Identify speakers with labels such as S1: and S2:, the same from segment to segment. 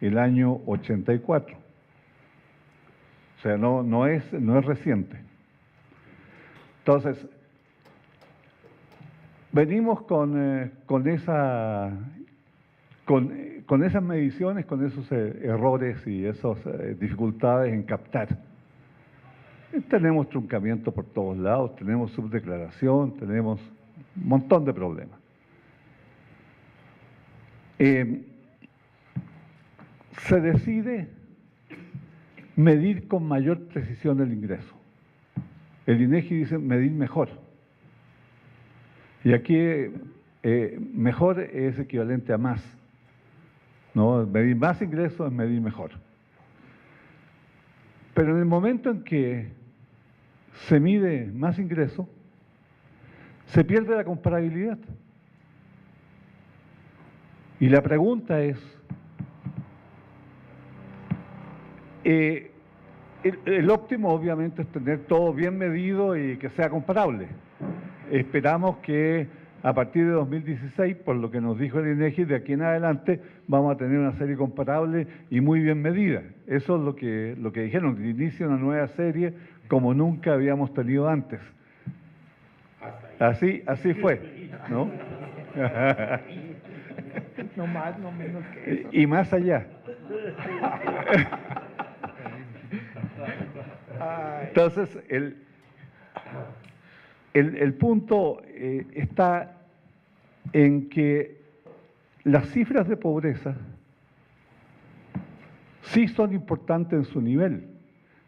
S1: el año 84. O sea, no es reciente. Entonces, venimos con esas mediciones, con esos errores y esas dificultades en captar. Tenemos truncamiento por todos lados, tenemos subdeclaración, tenemos un montón de problemas. Se decide medir con mayor precisión el ingreso. El INEGI dice medir mejor. Y aquí mejor es equivalente a más. ¿No? Medir más ingresos es medir mejor. Pero en el momento en que se mide más ingreso, se pierde la comparabilidad. Y la pregunta es, el óptimo obviamente es tener todo bien medido y que sea comparable. Esperamos que a partir de 2016, por lo que nos dijo el INEGI, de aquí en adelante vamos a tener una serie comparable y muy bien medida. Eso es lo que dijeron, que inicia una nueva serie como nunca habíamos tenido antes. Así fue, ¿no?
S2: No más, no menos que eso.
S1: Y más allá. Entonces, el punto está en que las cifras de pobreza sí son importantes en su nivel,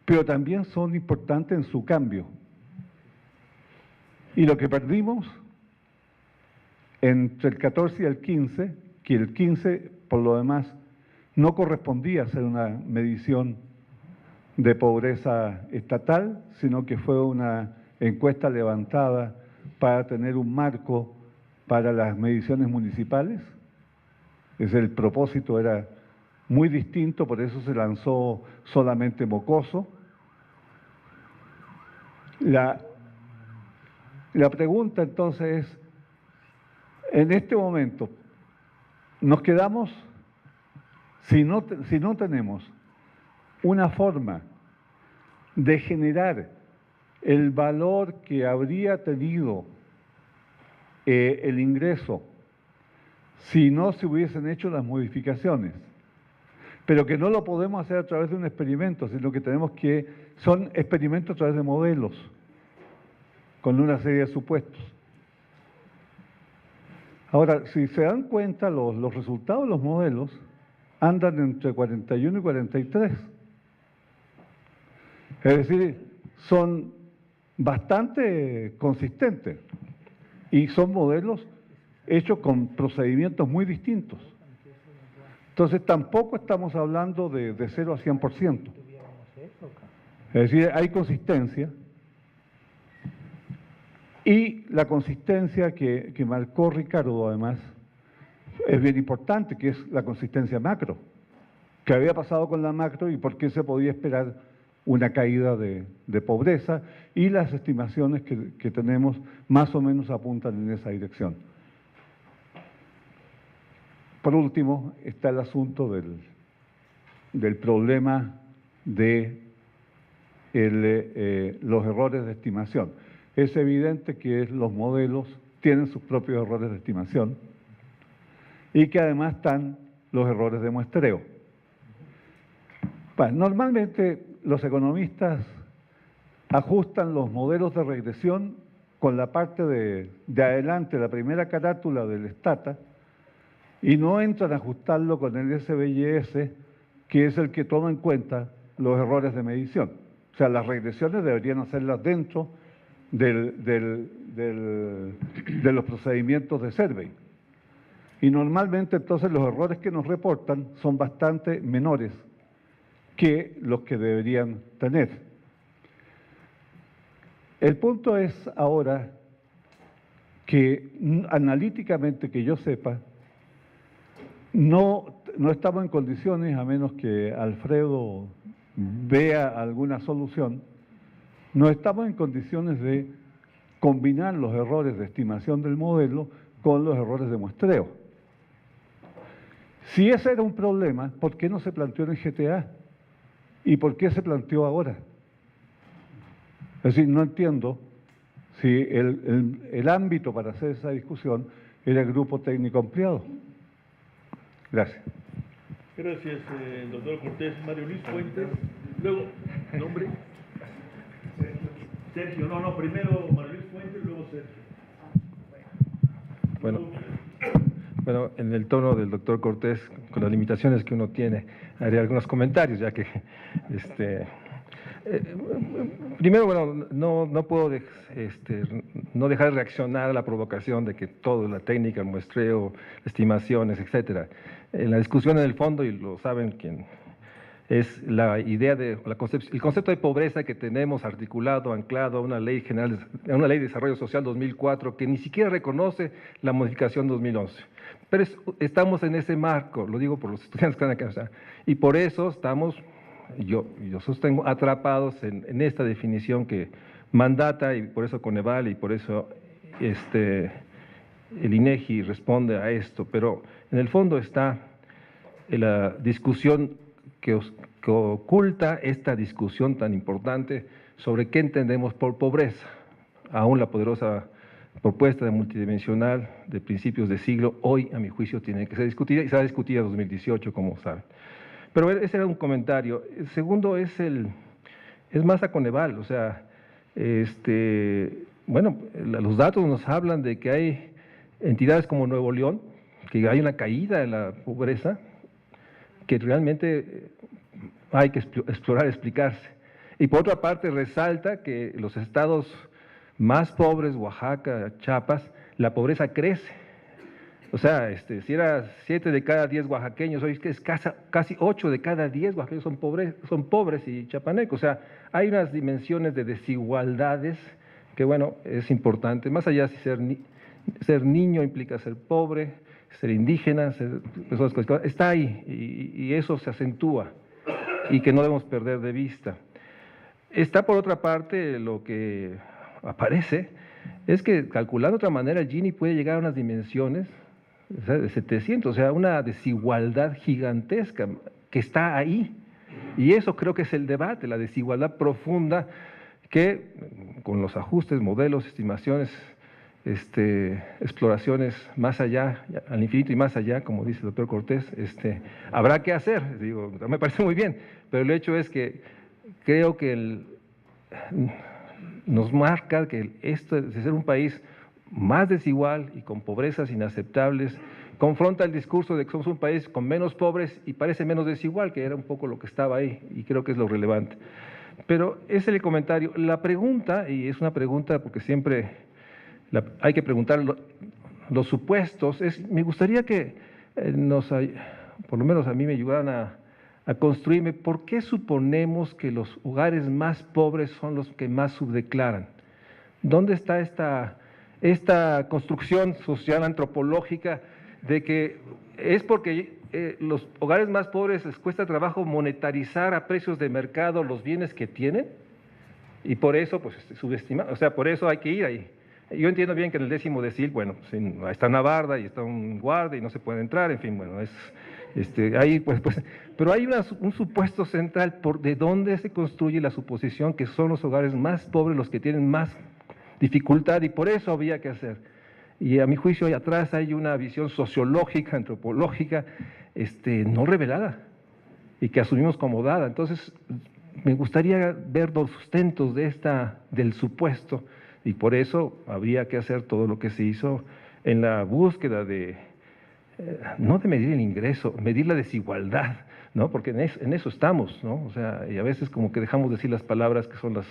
S1: pero también son importantes en su cambio. Y lo que perdimos entre el 14 y el 15, que el 15 por lo demás no correspondía a ser una medición de pobreza estatal, sino que fue una encuesta levantada para tener un marco para las mediciones municipales. El propósito era muy distinto, por eso se lanzó solamente mocoso. La pregunta entonces es, en este momento, nos quedamos, si no tenemos una forma de generar el valor que habría tenido el ingreso si no se hubiesen hecho las modificaciones, pero que no lo podemos hacer a través de un experimento, sino que son experimentos a través de modelos, con una serie de supuestos. Ahora, si se dan cuenta, los resultados de los modelos andan entre 41 y 43. Es decir, son bastante consistentes y son modelos hechos con procedimientos muy distintos. Entonces, tampoco estamos hablando de 0 a 100%. Es decir, hay consistencia. Y la consistencia que marcó Ricardo, además, es bien importante, que es la consistencia macro. ¿Qué había pasado con la macro y por qué se podía esperar una caída de pobreza? Y las estimaciones que tenemos más o menos apuntan en esa dirección. Por último, está el asunto del problema de los errores de estimación. Es evidente que los modelos tienen sus propios errores de estimación y que además están los errores de muestreo. Bueno, normalmente los economistas ajustan los modelos de regresión con la parte de adelante, la primera carátula del Stata, y no entran a ajustarlo con el SBYS, que es el que toma en cuenta los errores de medición. O sea, las regresiones deberían hacerlas dentro de los procedimientos de survey. Y normalmente entonces los errores que nos reportan son bastante menores que los que deberían tener. El punto es ahora que analíticamente, que yo sepa, no estamos en condiciones, a menos que Alfredo vea alguna solución, no estamos en condiciones de combinar los errores de estimación del modelo con los errores de muestreo. Si ese era un problema, ¿por qué no se planteó en el GTA? ¿Y por qué se planteó ahora? Es decir, no entiendo si el ámbito para hacer esa discusión era el grupo técnico ampliado. Gracias.
S3: Gracias, doctor Cortés. Mario Luis Fuentes. Luego, nombre. Sergio, no, primero Mario Luis Fuentes, luego Sergio.
S4: Bueno, en el tono del doctor Cortés, con las limitaciones que uno tiene, haré algunos comentarios, ya que primero, bueno, no puedo no dejar de reaccionar a la provocación de que todo, la técnica, el muestreo, estimaciones, etcétera. En la discusión en el fondo, y lo saben quien es la idea de el concepto de pobreza que tenemos articulado, anclado a una ley general, a una ley de desarrollo social 2004 que ni siquiera reconoce la modificación 2011. Pero estamos en ese marco, lo digo por los estudiantes que están acá, y por eso estamos, yo sostengo, atrapados en esta definición que mandata, y por eso Coneval, y por eso el INEGI responde a esto, pero en el fondo está la discusión que oculta esta discusión tan importante sobre qué entendemos por pobreza. Aún la poderosa propuesta de multidimensional de principios de siglo, hoy a mi juicio tiene que ser discutida y será discutida en 2018, como saben. Pero ese era un comentario. El segundo es más a Coneval, o sea, bueno, los datos nos hablan de que hay entidades como Nuevo León, que hay una caída en la pobreza, que realmente hay que explorar, explicarse. Y por otra parte resalta que los estados más pobres, Oaxaca, Chiapas, la pobreza crece. O sea, si era 7 de cada 10 oaxaqueños, hoy es casi 8 de cada 10 oaxaqueños son pobres y chapanecos. O sea, hay unas dimensiones de desigualdades que, bueno, es importante. Más allá si ser niño implica ser pobre, ser indígena, ser personas con discapacidad, está ahí y eso se acentúa y que no debemos perder de vista. Está por otra parte lo que aparece, es que calculando de otra manera el Gini puede llegar a unas dimensiones de 700, o sea, una desigualdad gigantesca que está ahí. Y eso creo que es el debate, la desigualdad profunda que con los ajustes, modelos, estimaciones, exploraciones más allá, al infinito y más allá, como dice el doctor Cortés, habrá que hacer. Digo, me parece muy bien, pero el hecho es que creo que nos marca que esto de ser un país más desigual y con pobrezas inaceptables, confronta el discurso de que somos un país con menos pobres y parece menos desigual, que era un poco lo que estaba ahí, y creo que es lo relevante. Pero ese es el comentario. La pregunta, y es una pregunta porque siempre hay que preguntar los supuestos, me gustaría que por lo menos a mí me ayudaran a construirme por qué suponemos que los hogares más pobres son los que más subdeclaran. ¿Dónde está esta construcción social antropológica de que es porque los hogares más pobres les cuesta trabajo monetarizar a precios de mercado los bienes que tienen? Y por eso, pues, subestimar, o sea, por eso hay que ir ahí. Yo entiendo bien que en el 10º decil, bueno, pues, está una barda y está un guardia y no se puede entrar, en fin, bueno, ahí pues, pero hay un supuesto central de dónde se construye la suposición que son los hogares más pobres los que tienen más dificultad y por eso había que hacer. Y a mi juicio ahí atrás hay una visión sociológica, antropológica, no revelada y que asumimos como dada. Entonces, me gustaría ver los sustentos del supuesto y por eso habría que hacer todo lo que se hizo en la búsqueda no de medir el ingreso, medir la desigualdad, ¿no? Porque en eso estamos, ¿no? O sea, y a veces como que dejamos decir las palabras que son las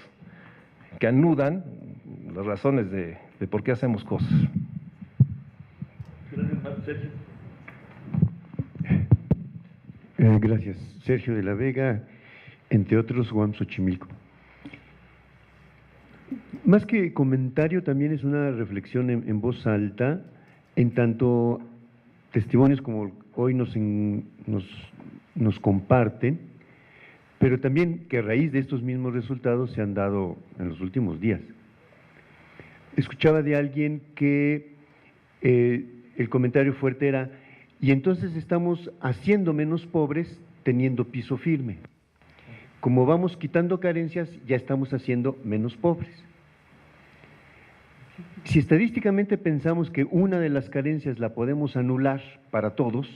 S4: que anudan las razones de por qué hacemos cosas.
S3: Gracias, Sergio.
S5: Gracias. Sergio de la Vega, entre otros, Juan Xochimilco. Más que comentario, también es una reflexión en voz alta, en tanto testimonios como hoy nos comparten, pero también que a raíz de estos mismos resultados se han dado en los últimos días. Escuchaba de alguien que el comentario fuerte era, y entonces estamos haciendo menos pobres teniendo piso firme. Como vamos quitando carencias, ya estamos haciendo menos pobres. Si estadísticamente pensamos que una de las carencias la podemos anular para todos,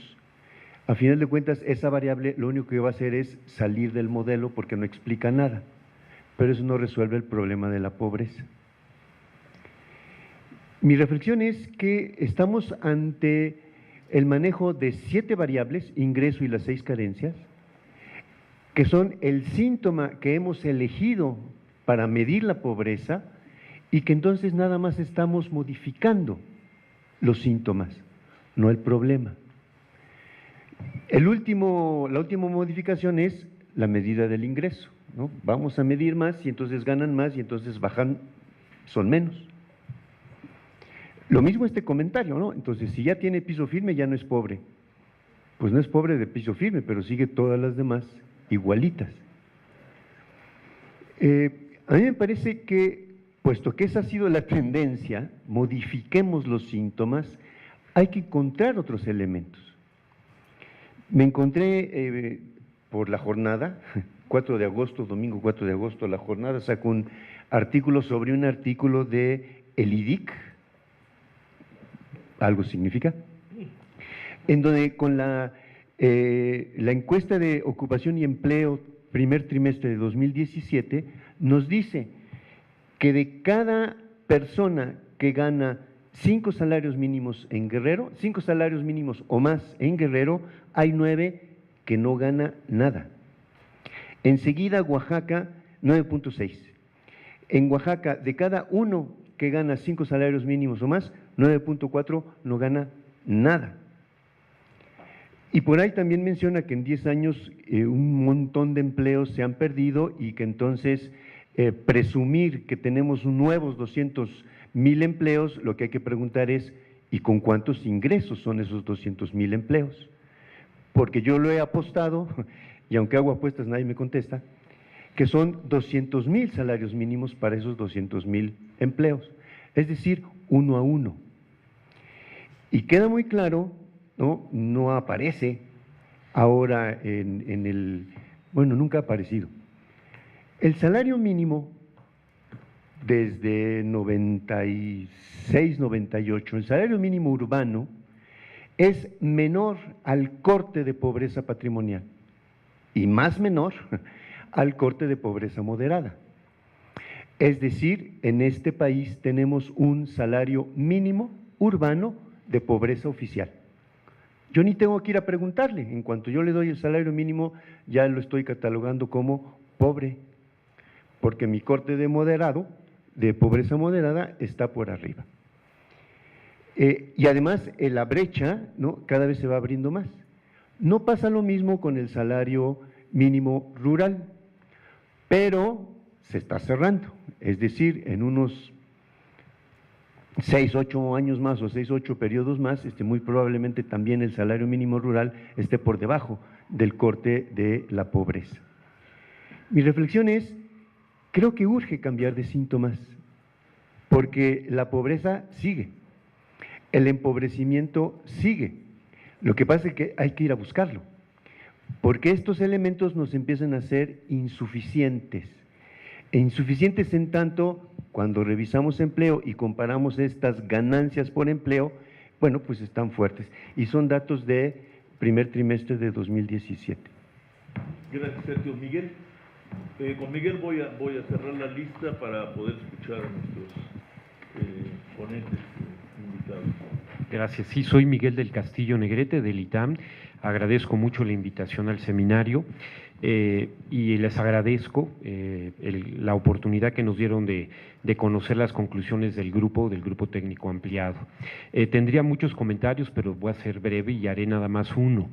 S5: a final de cuentas esa variable lo único que va a hacer es salir del modelo porque no explica nada, pero eso no resuelve el problema de la pobreza. Mi reflexión es que estamos ante el manejo de 7 variables, ingreso y las 6 carencias, que son el síntoma que hemos elegido para medir la pobreza y que entonces nada más estamos modificando los síntomas, no el problema. La última modificación es la medida del ingreso, ¿no? Vamos a medir más y entonces ganan más y entonces bajan, son menos. Lo mismo este comentario, ¿no? Entonces, si ya tiene piso firme, ya no es pobre. Pues no es pobre de piso firme, pero sigue todas las demás igualitas. A mí me parece que, puesto que esa ha sido la tendencia, modifiquemos los síntomas, hay que encontrar otros elementos. Me encontré por la jornada, 4 de agosto, domingo 4 de agosto, la jornada sacó un artículo sobre un artículo de el IDIC, algo significa, en donde con la encuesta de ocupación y empleo primer trimestre de 2017 nos dice que de cada persona que gana 5 salarios mínimos en Guerrero, 5 salarios mínimos o más en Guerrero, hay 9 que no gana nada. Enseguida Oaxaca, 9.6. En Oaxaca, de cada uno que gana 5 salarios mínimos o más, 9.4 no gana nada. Y por ahí también menciona que en 10 años un montón de empleos se han perdido y que entonces presumir que tenemos nuevos 200,000 empleos, lo que hay que preguntar es, ¿y con cuántos ingresos son esos 200,000 empleos? Porque yo lo he apostado, y aunque hago apuestas nadie me contesta, que son 200,000 salarios mínimos para esos 200,000 empleos, es decir, 1 a 1. Y queda muy claro, no aparece ahora en el, bueno, nunca ha aparecido. El salario mínimo desde 96, 98, el salario mínimo urbano es menor al corte de pobreza patrimonial y más menor al corte de pobreza moderada. Es decir, en este país tenemos un salario mínimo urbano de pobreza oficial. Yo ni tengo que ir a preguntarle, en cuanto yo le doy el salario mínimo, ya lo estoy catalogando como pobre, porque mi corte de moderado, de pobreza moderada, está por arriba. Y además, la brecha, ¿no?, cada vez se va abriendo más. No pasa lo mismo con el salario mínimo rural, pero se está cerrando, es decir, en unos 6, 8 años más o 6, 8 periodos más, muy probablemente también el salario mínimo rural esté por debajo del corte de la pobreza. Mi reflexión es, creo que urge cambiar de síntomas, porque la pobreza sigue, el empobrecimiento sigue. Lo que pasa es que hay que ir a buscarlo, porque estos elementos nos empiezan a ser insuficientes. E insuficientes en tanto, cuando revisamos empleo y comparamos estas ganancias por empleo, bueno, pues están fuertes. Y son datos de primer trimestre de 2017.
S3: Gracias, Sergio. Miguel, con Miguel voy a cerrar la lista para poder escuchar a nuestros ponentes invitados.
S6: Gracias. Sí, soy Miguel del Castillo Negrete, del ITAM. Agradezco mucho la invitación al seminario y les agradezco la oportunidad que nos dieron de conocer las conclusiones del grupo técnico ampliado. Tendría muchos comentarios, pero voy a ser breve y haré nada más uno.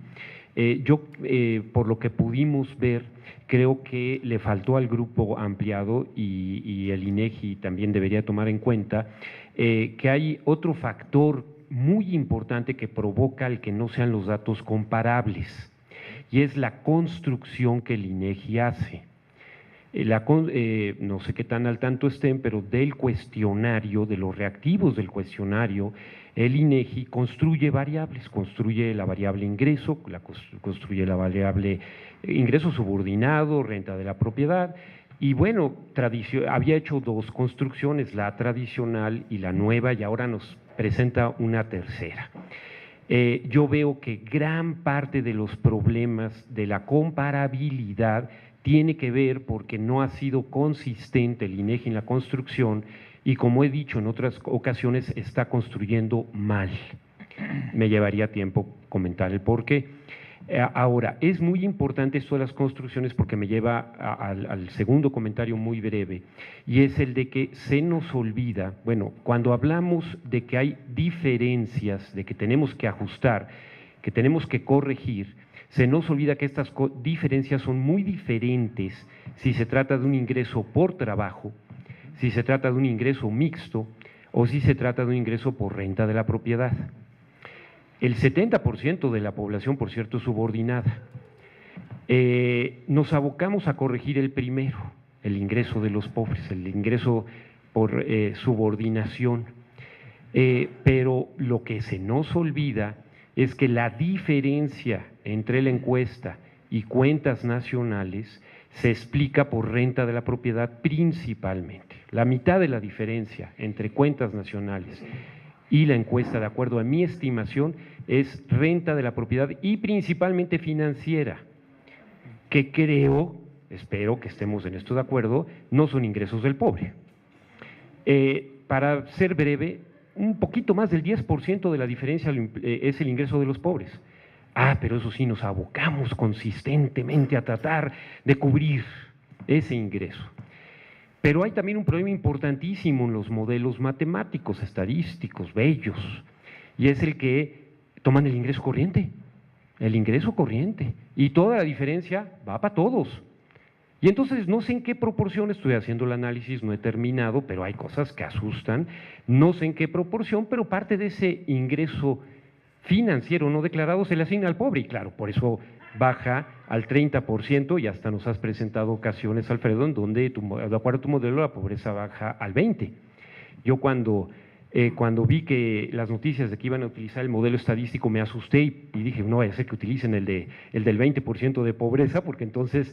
S6: Yo, por lo que pudimos ver, creo que le faltó al grupo ampliado y el INEGI también debería tomar en cuenta que hay otro factor muy importante que provoca el que no sean los datos comparables, y es la construcción que el INEGI hace. No sé qué tan al tanto estén, pero del cuestionario, de los reactivos del cuestionario, el INEGI construye variables, construye la variable ingreso, construye la variable ingreso subordinado, renta de la propiedad, y bueno, había hecho dos construcciones, la tradicional y la nueva, y ahora nos presenta una tercera. Yo veo que gran parte de los problemas de la comparabilidad tiene que ver porque no ha sido consistente el INEGI en la construcción y, como he dicho en otras ocasiones, está construyendo mal. Me llevaría tiempo comentar el por qué. Ahora, es muy importante esto de las construcciones porque me lleva al segundo comentario muy breve, y es el de que se nos olvida, bueno, cuando hablamos de que hay diferencias, de que tenemos que ajustar, que tenemos que corregir, se nos olvida que estas diferencias son muy diferentes si se trata de un ingreso por trabajo, si se trata de un ingreso mixto o si se trata de un ingreso por renta de la propiedad. El 70% de la población, por cierto, es subordinada. Nos abocamos a corregir el primero, el ingreso de los pobres, el ingreso por subordinación. Pero lo que se nos olvida es que la diferencia entre la encuesta y cuentas nacionales se explica por renta de la propiedad principalmente. La mitad de la diferencia entre cuentas nacionales y la encuesta, de acuerdo a mi estimación, es renta de la propiedad y principalmente financiera, que espero que estemos en esto de acuerdo, no son ingresos del pobre. Para ser breve, un poquito más del 10% de la diferencia es el ingreso de los pobres. Pero eso sí, nos abocamos consistentemente a tratar de cubrir ese ingreso. Pero hay también un problema importantísimo en los modelos matemáticos, estadísticos, bellos, y es el que toman el ingreso corriente, y toda la diferencia va para todos. Y entonces no sé en qué proporción, estoy haciendo el análisis, no he terminado, pero hay cosas que asustan, no sé en qué proporción, pero parte de ese ingreso financiero no declarado se le asigna al pobre, y claro, por eso baja al 30%, y hasta nos has presentado ocasiones, Alfredo, en donde, de acuerdo a tu modelo, la pobreza baja al 20%. Yo cuando vi que las noticias de que iban a utilizar el modelo estadístico me asusté y dije, no vaya a ser que utilicen el del 20% de pobreza, porque entonces,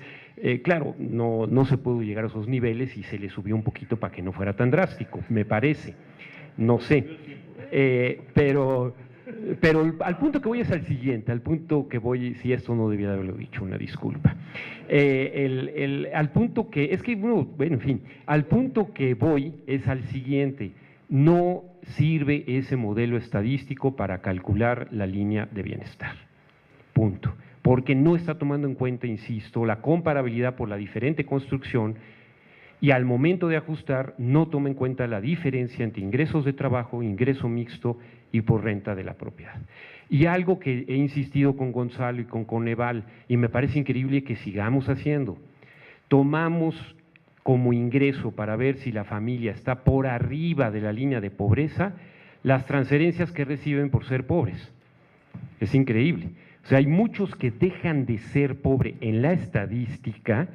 S6: claro, no se pudo llegar a esos niveles y se le subió un poquito para que no fuera tan drástico, me parece, no sé, pero al punto que voy es al siguiente, al punto que voy, si esto no debía haberlo dicho, una disculpa, al punto que, es que, bueno, en fin, al punto que voy es al siguiente: no sirve ese modelo estadístico para calcular la línea de bienestar, punto, porque no está tomando en cuenta, insisto, la comparabilidad por la diferente construcción, y al momento de ajustar no toma en cuenta la diferencia entre ingresos de trabajo, ingreso mixto y por renta de la propiedad. Y algo que he insistido con Gonzalo y con Coneval, y me parece increíble que sigamos haciendo, tomamos como ingreso para ver si la familia está por arriba de la línea de pobreza las transferencias que reciben por ser pobres. Es increíble. O sea, hay muchos que dejan de ser pobre en la estadística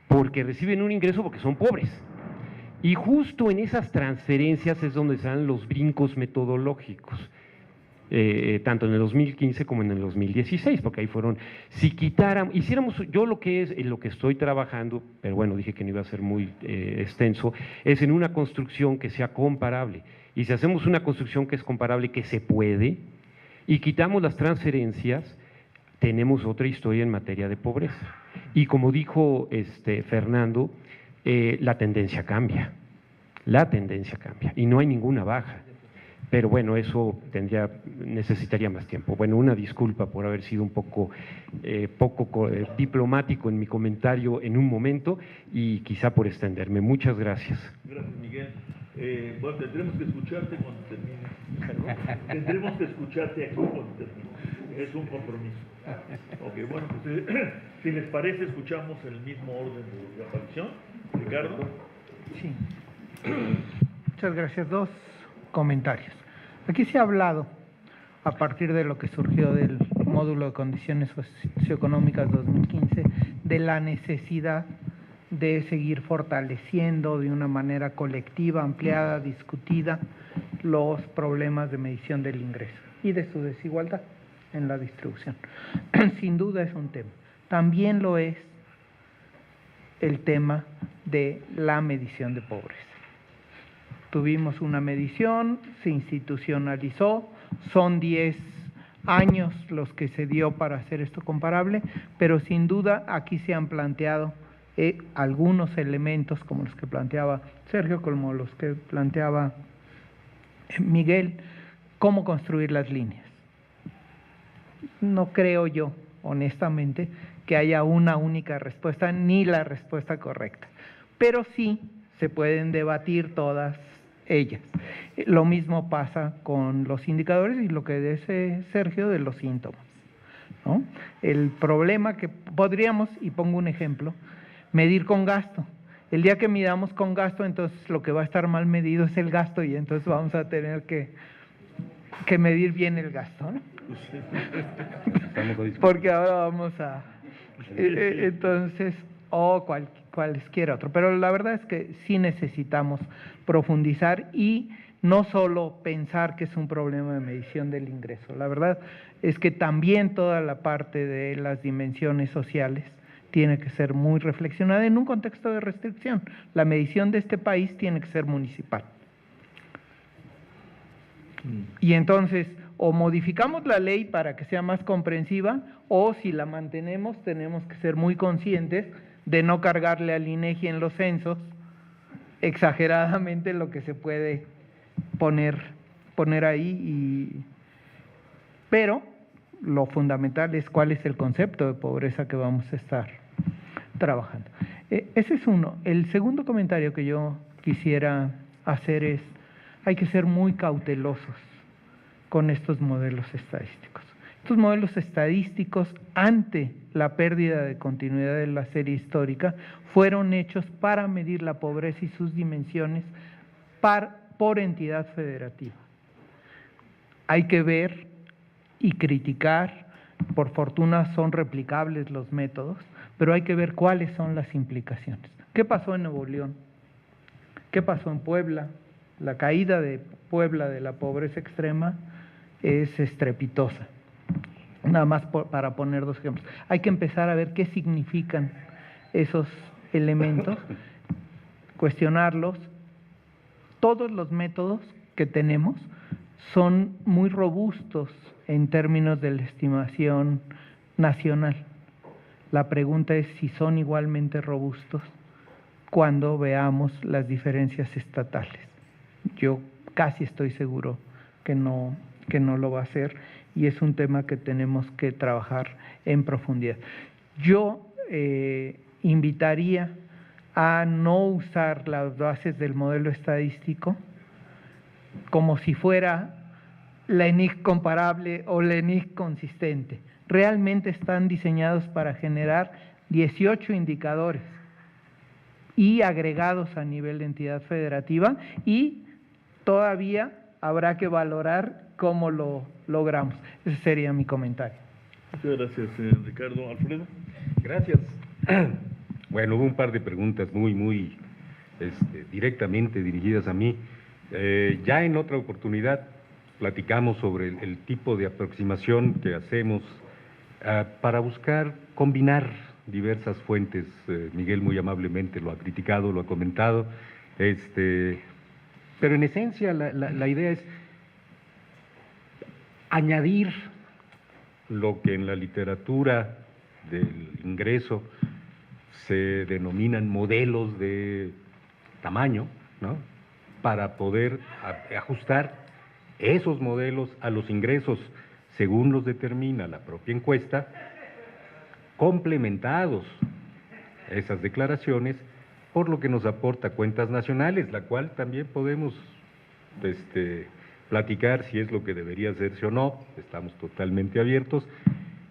S6: porque reciben un ingreso porque son pobres. Y justo en esas transferencias es donde se dan los brincos metodológicos, tanto en el 2015 como en el 2016, porque ahí fueron, si quitáramos, hiciéramos, yo lo que estoy trabajando, pero bueno, dije que no iba a ser muy extenso, es en una construcción que sea comparable. Y si hacemos una construcción que es comparable, que se puede, y quitamos las transferencias, tenemos otra historia en materia de pobreza. Y como dijo Fernando, la tendencia cambia, y no hay ninguna baja. Pero bueno, eso necesitaría más tiempo. Bueno, una disculpa por haber sido un poco diplomático en mi comentario en un momento y quizá por extenderme. Muchas gracias.
S3: Gracias, Miguel. Bueno, tendremos que escucharte cuando termines, ¿no? Tendremos que escucharte aquí cuando termines. Es un compromiso. Ok, bueno, pues si les parece, escuchamos el mismo orden de aparición. Ricardo.
S2: Sí. Muchas gracias. Dos comentarios. Aquí se ha hablado, a partir de lo que surgió del módulo de condiciones socioeconómicas 2015, de la necesidad de seguir fortaleciendo de una manera colectiva, ampliada, discutida, los problemas de medición del ingreso y de su desigualdad en la distribución. Sin duda es un tema. También lo es el tema de la medición de pobreza. Tuvimos una medición, se institucionalizó, son 10 años los que se dio para hacer esto comparable, pero sin duda aquí se han planteado algunos elementos como los que planteaba Sergio, como los que planteaba Miguel, cómo construir las líneas. No creo yo, honestamente, que haya una única respuesta ni la respuesta correcta, pero sí se pueden debatir todas ellas. Lo mismo pasa con los indicadores y lo que dice Sergio de los síntomas, ¿no? El problema que podríamos, y pongo un ejemplo, medir con gasto. El día que midamos con gasto, entonces lo que va a estar mal medido es el gasto y entonces vamos a tener que medir bien el gasto, ¿no? Porque ahora vamos a... entonces, o cualquier otro. Pero la verdad es que sí necesitamos profundizar y no solo pensar que es un problema de medición del ingreso. La verdad es que también toda la parte de las dimensiones sociales tiene que ser muy reflexionada en un contexto de restricción. La medición de este país tiene que ser municipal. Y entonces, o modificamos la ley para que sea más comprensiva, o si la mantenemos, tenemos que ser muy conscientes de no cargarle al INEGI en los censos exageradamente lo que se puede poner ahí. Pero lo fundamental es cuál es el concepto de pobreza que vamos a estar trabajando. Ese es uno. El segundo comentario que yo quisiera hacer es, hay que ser muy cautelosos con estos modelos estadísticos. Estos modelos estadísticos, ante la pérdida de continuidad de la serie histórica, fueron hechos para medir la pobreza y sus dimensiones por entidad federativa. Hay que ver y criticar, por fortuna son replicables los métodos, pero hay que ver cuáles son las implicaciones. ¿Qué pasó en Nuevo León? ¿Qué pasó en Puebla? La caída de Puebla de la pobreza extrema es estrepitosa. Nada más para poner dos ejemplos. Hay que empezar a ver qué significan esos elementos, cuestionarlos. Todos los métodos que tenemos son muy robustos en términos de la estimación nacional. La pregunta es si son igualmente robustos cuando veamos las diferencias estatales. Yo casi estoy seguro que no lo va a hacer y es un tema que tenemos que trabajar en profundidad. Yo invitaría a no usar las bases del modelo estadístico como si fuera la ENIC comparable o la ENIC consistente. Realmente están diseñados para generar 18 indicadores y agregados a nivel de entidad federativa y todavía habrá que valorar cómo lo logramos. Ese sería mi comentario.
S3: Muchas gracias, Ricardo. Alfredo.
S7: Gracias. Bueno, hubo un par de preguntas muy directamente dirigidas a mí. Ya en otra oportunidad platicamos sobre el tipo de aproximación que hacemos para buscar combinar diversas fuentes. Miguel muy amablemente lo ha criticado, lo ha comentado, pero en esencia la idea es añadir lo que en la literatura del ingreso se denominan modelos de tamaño, ¿no? Para poder ajustar esos modelos a los ingresos según los determina la propia encuesta, complementados esas declaraciones por lo que nos aporta Cuentas Nacionales, la cual también podemos platicar si es lo que debería hacerse o no, estamos totalmente abiertos,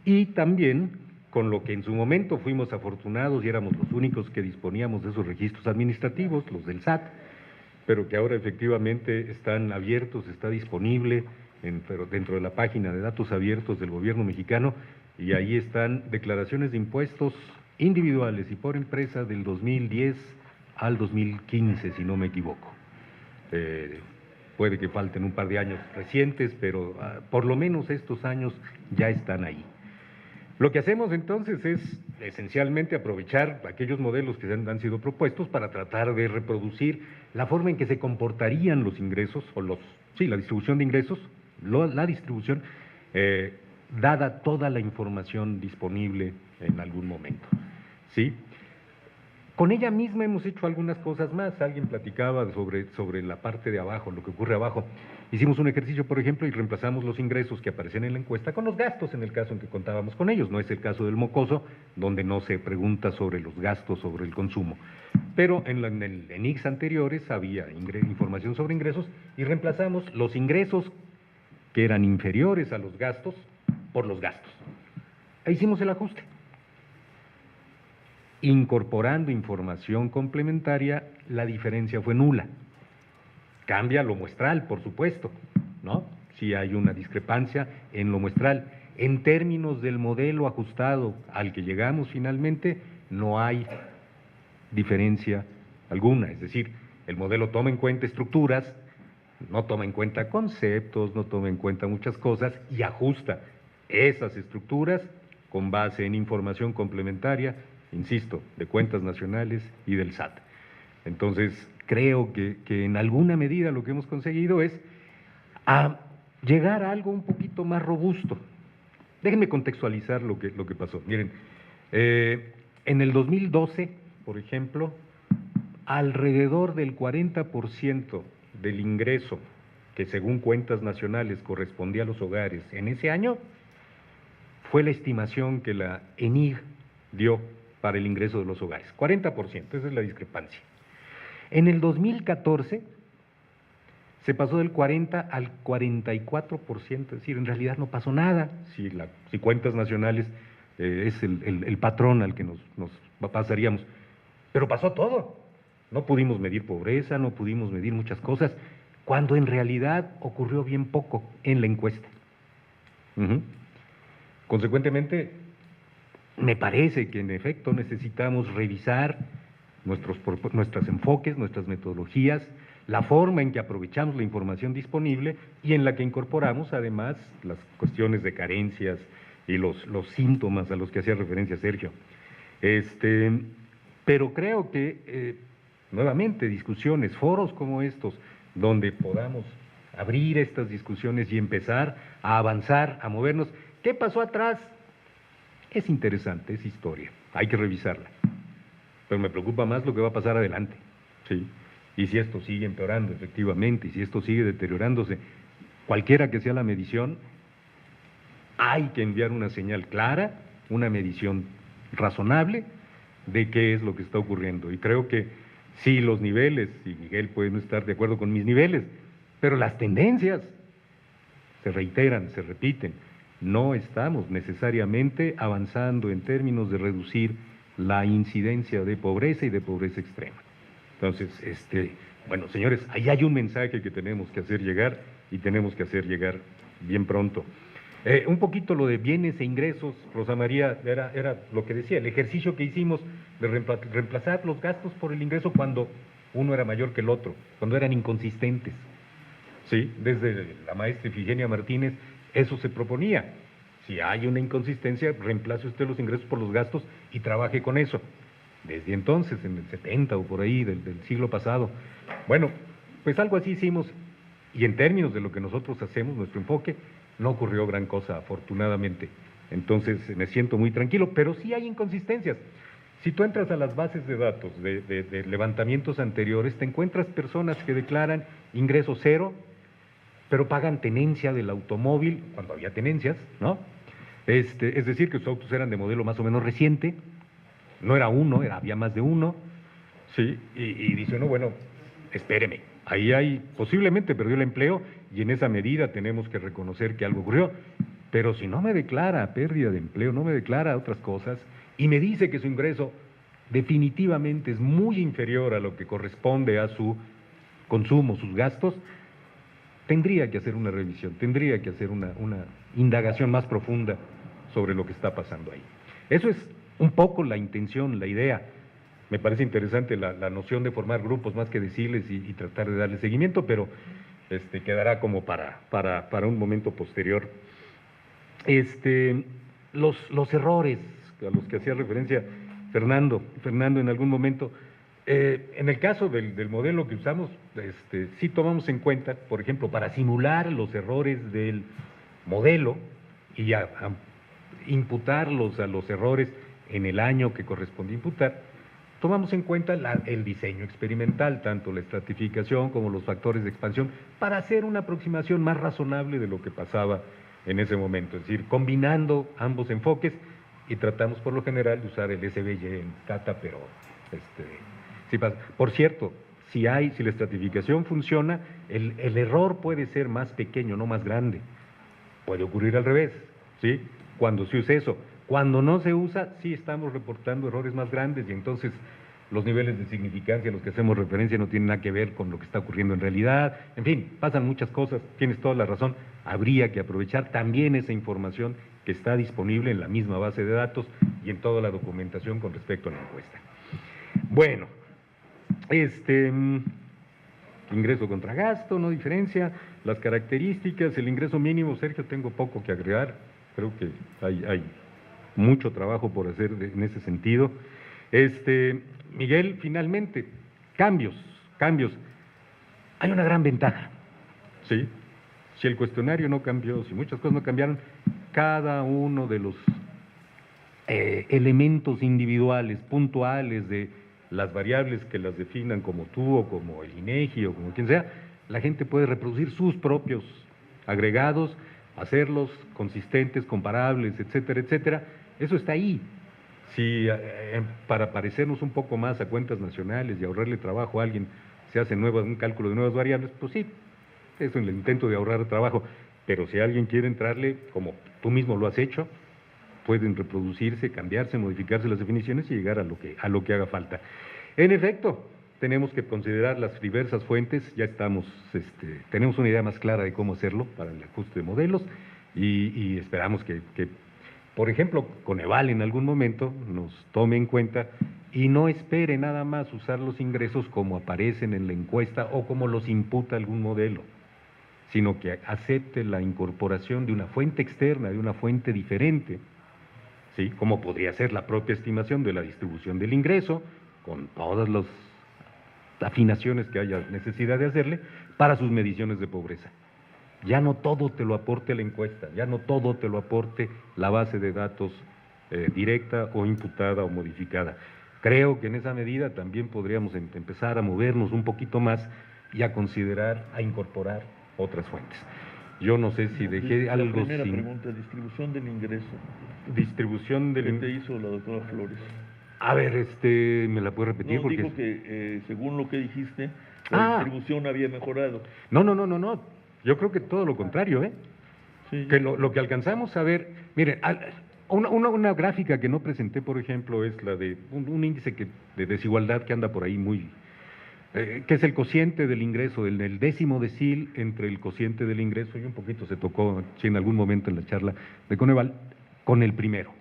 S7: y también con lo que en su momento fuimos afortunados y éramos los únicos que disponíamos de esos registros administrativos, los del SAT, pero que ahora efectivamente están abiertos, está disponible dentro de la página de datos abiertos del gobierno mexicano, y ahí están declaraciones de impuestos individuales y por empresa del 2010 al 2015, si no me equivoco. puede que falten un par de años recientes, pero por lo menos estos años ya están ahí. Lo que hacemos entonces es esencialmente aprovechar aquellos modelos que han sido propuestos para tratar de reproducir la forma en que se comportarían los ingresos, la distribución de ingresos, la distribución, dada toda la información disponible en algún momento, ¿sí? Con ella misma hemos hecho algunas cosas más. Alguien platicaba sobre la parte de abajo, lo que ocurre abajo. Hicimos un ejercicio, por ejemplo, y reemplazamos los ingresos que aparecían en la encuesta con los gastos, en el caso en que contábamos con ellos. No es el caso del mocoso, donde no se pregunta sobre los gastos, sobre el consumo. Pero en ENICs anteriores había información sobre ingresos y reemplazamos los ingresos que eran inferiores a los gastos por los gastos. Ahí hicimos el ajuste. Incorporando información complementaria, la diferencia fue nula. Cambia lo muestral, por supuesto, ¿no? Si hay una discrepancia en lo muestral. En términos del modelo ajustado al que llegamos finalmente, no hay diferencia alguna. Es decir, el modelo toma en cuenta estructuras, no toma en cuenta conceptos, no toma en cuenta muchas cosas y ajusta esas estructuras con base en información complementaria, insisto, de cuentas nacionales y del SAT. Entonces, creo que en alguna medida lo que hemos conseguido es llegar a algo un poquito más robusto. Déjenme contextualizar lo que pasó. Miren, en el 2012, por ejemplo, alrededor del 40% del ingreso que según cuentas nacionales correspondía a los hogares en ese año fue la estimación que la ENIG dio para el ingreso de los hogares, 40%, esa es la discrepancia. En el 2014 se pasó del 40 al 44%, es decir, en realidad no pasó nada, si cuentas nacionales es el patrón al que nos pasaríamos, pero pasó todo. No pudimos medir pobreza, no pudimos medir muchas cosas, cuando en realidad ocurrió bien poco en la encuesta. Consecuentemente, me parece que en efecto necesitamos revisar nuestros enfoques, nuestras metodologías, la forma en que aprovechamos la información disponible y en la que incorporamos además las cuestiones de carencias y los síntomas a los que hacía referencia Sergio. Pero creo que, nuevamente, discusiones, foros como estos, donde podamos abrir estas discusiones y empezar a avanzar, a movernos. ¿Qué pasó atrás? Es interesante, es historia, hay que revisarla. Pero me preocupa más lo que va a pasar adelante, ¿sí? Y si esto sigue empeorando, efectivamente, y si esto sigue deteriorándose, cualquiera que sea la medición, hay que enviar una señal clara, una medición razonable de qué es lo que está ocurriendo. Y creo que sí, los niveles, y Miguel puede no estar de acuerdo con mis niveles, pero las tendencias se reiteran, se repiten. No estamos necesariamente avanzando en términos de reducir la incidencia de pobreza y de pobreza extrema. Entonces, bueno, señores, ahí hay un mensaje que tenemos que hacer llegar y tenemos que hacer llegar bien pronto. Un poquito lo de bienes e ingresos, Rosa María, era lo que decía, el ejercicio que hicimos de reemplazar los gastos por el ingreso cuando uno era mayor que el otro, cuando eran inconsistentes. Sí, desde la maestra Ifigenia Martínez, eso se proponía. Si hay una inconsistencia, reemplace usted los ingresos por los gastos y trabaje con eso. Desde entonces, en el 70 o por ahí del siglo pasado. Bueno, pues algo así hicimos, y en términos de lo que nosotros hacemos, nuestro enfoque, no ocurrió gran cosa, afortunadamente. Entonces me siento muy tranquilo, pero sí hay inconsistencias. Si tú entras a las bases de datos de levantamientos anteriores, te encuentras personas que declaran ingreso cero, pero pagan tenencia del automóvil, cuando había tenencias, ¿no? Es decir, que sus autos eran de modelo más o menos reciente, no era uno, había más de uno, ¿sí? Y dice uno, bueno, espéreme, ahí posiblemente perdió el empleo y en esa medida tenemos que reconocer que algo ocurrió, pero si no me declara pérdida de empleo, no me declara otras cosas y me dice que su ingreso definitivamente es muy inferior a lo que corresponde a su consumo, sus gastos, tendría que hacer una revisión, tendría que hacer una indagación más profunda sobre lo que está pasando ahí. Eso es un poco la intención, la idea. Me parece interesante la noción de formar grupos más que decirles y tratar de darle seguimiento, pero quedará como para un momento posterior. Los errores a los que hacía referencia Fernando en algún momento, en el caso del modelo que usamos, sí tomamos en cuenta, por ejemplo, para simular los errores del modelo y a imputarlos a los errores en el año que corresponde imputar, tomamos en cuenta el diseño experimental, tanto la estratificación como los factores de expansión, para hacer una aproximación más razonable de lo que pasaba en ese momento, es decir, combinando ambos enfoques, y tratamos por lo general de usar el SVY en Cata, pero sí pasa. Por cierto, si la estratificación funciona, el error puede ser más pequeño, no más grande. Puede ocurrir al revés, ¿sí? Cuando se usa eso. Cuando no se usa, sí estamos reportando errores más grandes, y entonces los niveles de significancia a los que hacemos referencia no tienen nada que ver con lo que está ocurriendo en realidad. En fin, pasan muchas cosas, tienes toda la razón. Habría que aprovechar también esa información que está disponible en la misma base de datos y en toda la documentación con respecto a la encuesta. Bueno, ingreso contra gasto, no diferencia, las características, el ingreso mínimo, Sergio, tengo poco que agregar, creo que hay mucho trabajo por hacer en ese sentido. Miguel, finalmente, cambios. Hay una gran ventaja, ¿sí? Si el cuestionario no cambió, si muchas cosas no cambiaron, cada uno de los elementos individuales, puntuales de las variables que las definan, como tú o como el INEGI o como quien sea, la gente puede reproducir sus propios agregados, hacerlos consistentes, comparables, etcétera, etcétera. Eso está ahí. Si para parecernos un poco más a cuentas nacionales y ahorrarle trabajo a alguien se hace un cálculo de nuevas variables, pues sí, es el intento de ahorrar trabajo. Pero si alguien quiere entrarle, como tú mismo lo has hecho, pueden reproducirse, cambiarse, modificarse las definiciones y llegar a lo que haga falta. En efecto, tenemos que considerar las diversas fuentes, ya tenemos una idea más clara de cómo hacerlo para el ajuste de modelos y esperamos que, por ejemplo, Coneval en algún momento nos tome en cuenta y no espere nada más usar los ingresos como aparecen en la encuesta o como los imputa algún modelo, sino que acepte la incorporación de una fuente externa, de una fuente diferente, ¿sí? Como podría ser la propia estimación de la distribución del ingreso, con todas las afinaciones que haya necesidad de hacerle, para sus mediciones de pobreza. Ya no todo te lo aporte la encuesta, ya no todo te lo aporte la base de datos directa o imputada o modificada. Creo que en esa medida también podríamos empezar a movernos un poquito más y a considerar, a incorporar otras fuentes. Yo no sé si dejé algo sin...
S3: La primera pregunta, distribución del ingreso.
S7: Distribución del...
S3: ¿Qué te hizo la doctora Flores?
S7: A ver, ¿me la puede repetir?
S3: No,
S7: porque
S3: dijo que según lo que dijiste, la distribución había mejorado.
S7: No. Yo creo que todo lo contrario,
S3: Sí.
S7: Que lo que alcanzamos a ver, miren, una gráfica que no presenté, por ejemplo, es la de un índice de desigualdad que anda por ahí muy... que es el cociente del ingreso, el décimo decil entre el cociente del ingreso, y un poquito se tocó en algún momento en la charla de Coneval, con el primero.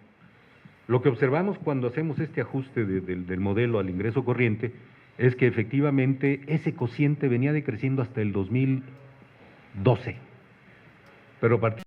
S7: Lo que observamos cuando hacemos este ajuste del modelo al ingreso corriente es que efectivamente ese cociente venía decreciendo hasta el 2012, pero a partir